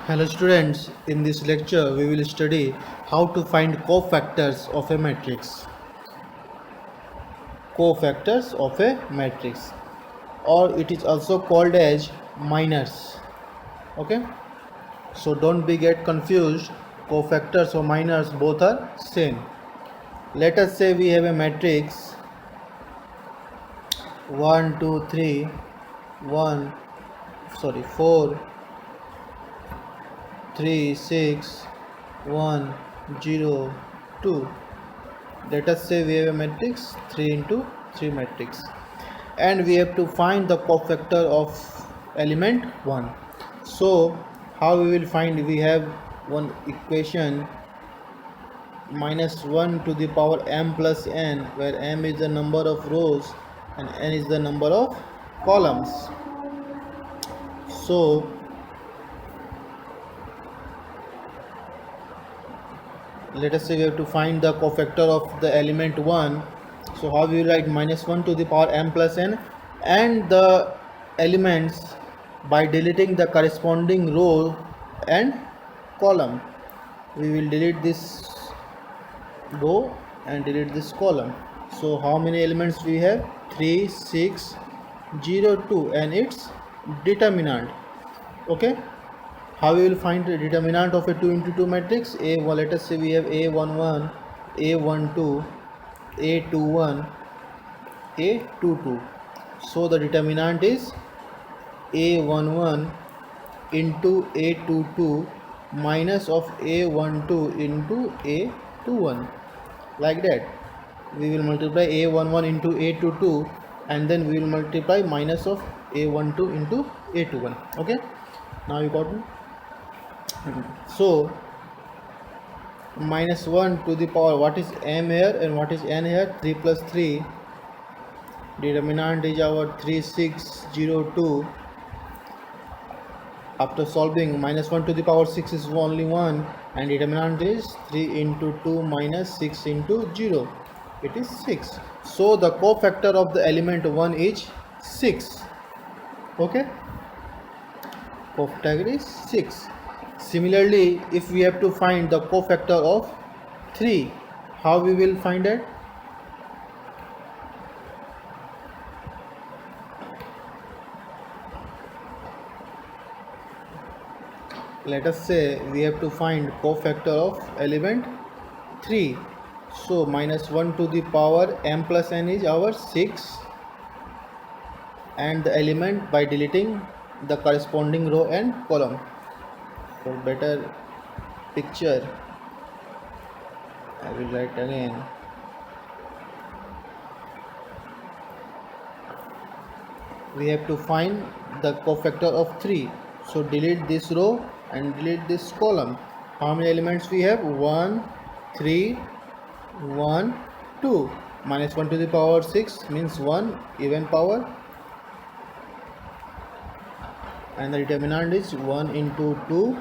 Hello students, in this lecture we will study how to find cofactors of a matrix. Cofactors of a matrix, or it is also called as minors. Okay, so don't be get confused. Cofactors or minors both are same. Let us say we have a matrix 1 2 3 1 4 3 6 1 0 2. Let us say we have a matrix 3 into 3 matrix, and we have to find the cofactor of element 1. So how we will find? We have one equation minus 1 to the power m plus n, where m is the number of rows and n is the number of columns. So let us say we have to find the cofactor of the element 1. So how we will write? Minus 1 to the power m plus n, and the elements by deleting the corresponding row and column. We will delete this row and delete this column. So how many elements we have? 3 6 0 2, and its determinant. Okay, how we will find the determinant of a 2 into 2 matrix? A1, let us say we have A11, A12, A21, A22. So the determinant is A11 into A22 minus of A12 into A21. Like that, we will multiply A11 into A22, and then we will multiply minus of A12 into A21. Okay, now you got it. So minus 1 to the power, what is m here and what is n here? 3 plus 3. Determinant is our 3602. After solving, minus 1 to the power 6 is only 1, and determinant is 3 into 2 minus 6 into 0. It is 6. So the cofactor of the element 1 is 6. Okay, cofactor is 6. Similarly, if we have to find the cofactor of 3, how we will find it? Let us say we have to find cofactor of element 3. So minus 1 to the power m plus n is our 6, and the element by deleting the corresponding row and column. For better picture, I will write again. We have to find the cofactor of 3. So delete this row and delete this column. How many elements we have? 1 3 1 2. Minus 1 to the power 6 means 1 even power, and the determinant is 1 into 2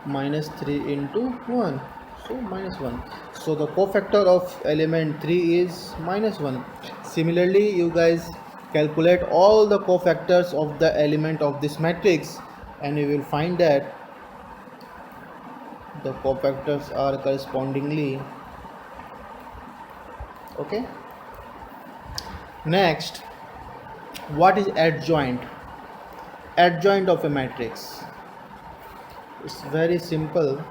minus 3 into 1, so minus 1. So the cofactor of element 3 is minus 1. Similarly, you guys calculate all the cofactors of the element of this matrix, and you will find that the cofactors are correspondingly. Okay, next, what is adjoint? Adjoint of a matrix, it's very simple.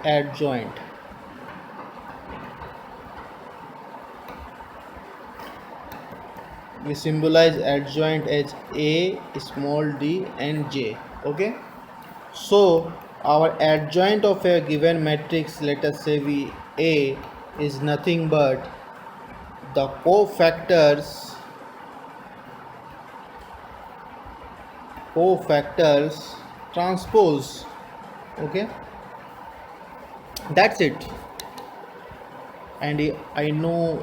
Adjoint, we symbolize adjoint as A, small d and j. Okay, so our adjoint of a given matrix, let us say we A, is nothing but the cofactors transpose. Okay, that's it. And I know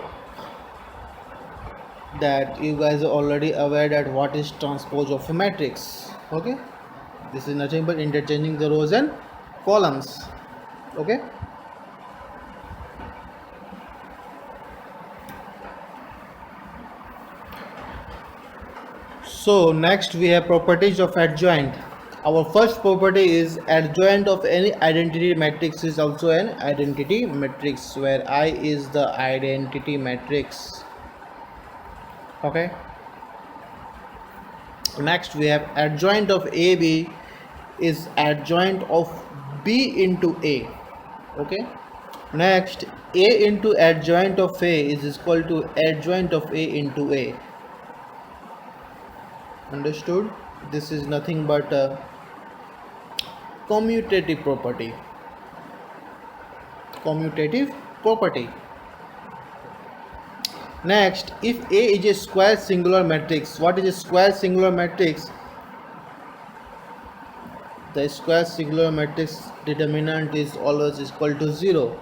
that you guys are already aware that what is transpose of a matrix. Okay, this is nothing but interchanging the rows and columns. Okay, So next we have properties of adjoint. Our first property is adjoint of any identity matrix is also an identity matrix, where I is the identity matrix. Okay. Next we have adjoint of AB is adjoint of B into A. Okay. Next, A into adjoint of A is equal to adjoint of A into A. Understood? This is nothing but a commutative property. Commutative property. Next, if A is a square singular matrix, what is a square singular matrix? The square singular matrix determinant is always equal to 0.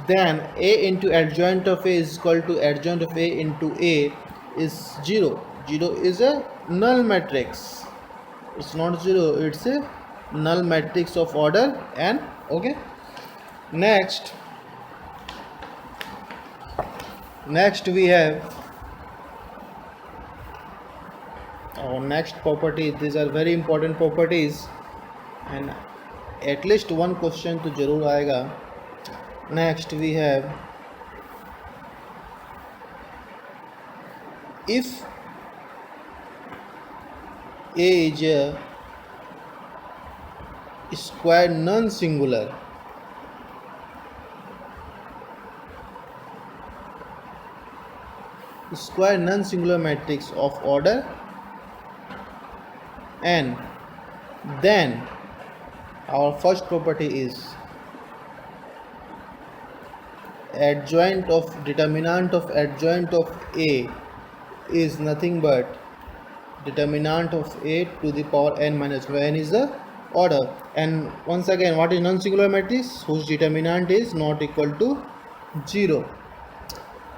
Then A into adjoint of A is equal to adjoint of A into A is 0. 0 is a null matrix. It's not 0, it's a null matrix of order n. Okay. Next we have our next property. These are very important properties and at least one question to जरूर आएगा. Next we have, if A is a square non-singular, square non-singular matrix of order n, then our first property is adjoint of determinant of adjoint of A is nothing but determinant of A to the power n minus 1. N is the order. And once again, what is non-singular matrix? Whose determinant is not equal to 0.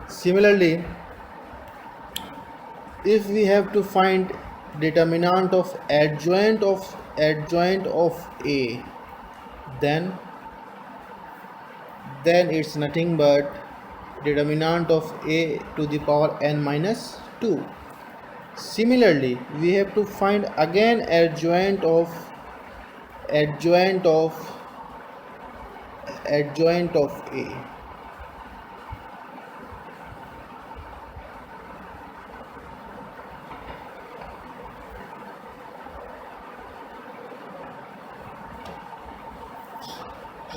Similarly, if we have to find determinant of adjoint of A, then it's nothing but determinant of A to the power n minus 2. Similarly, we have to find again adjoint of A.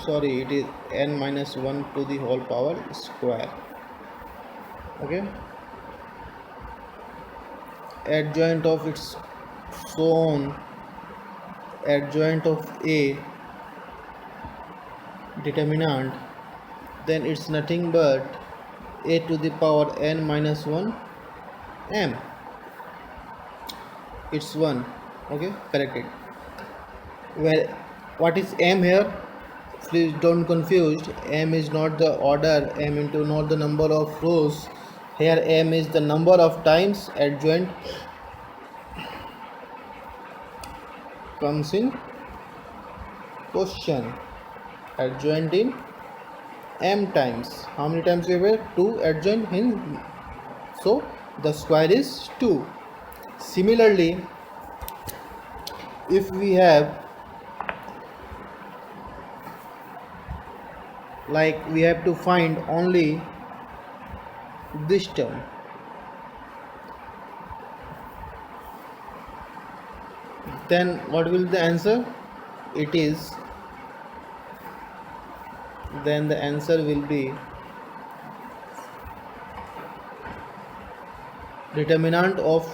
Sorry, it is n minus 1 to the whole power square. Okay. Adjoint of its own adjoint of A determinant, then it's nothing but A to the power n minus 1 m. It's 1. Okay, corrected. Well, what is m here? Please don't confuse. M is not the order, m into not the number of rows. Here m is the number of times adjoint comes in question. Adjoint in m times. How many times we have? 2 adjoint in, so the square is 2. Similarly, if we have, like, we have to find only this term, then what will the answer? It is, then the answer will be determinant of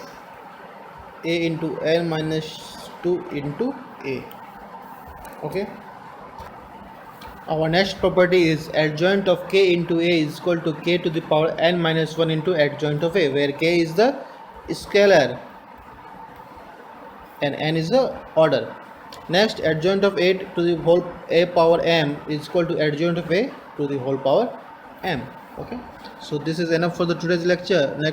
A into n minus 2 into A. Okay. Our next property is adjoint of K into A is equal to K to the power n minus 1 into adjoint of A, where K is the scalar and n is the order. Next, adjoint of A to the whole A power m is equal to adjoint of A to the whole power m. Okay. So this is enough for the today's lecture. Next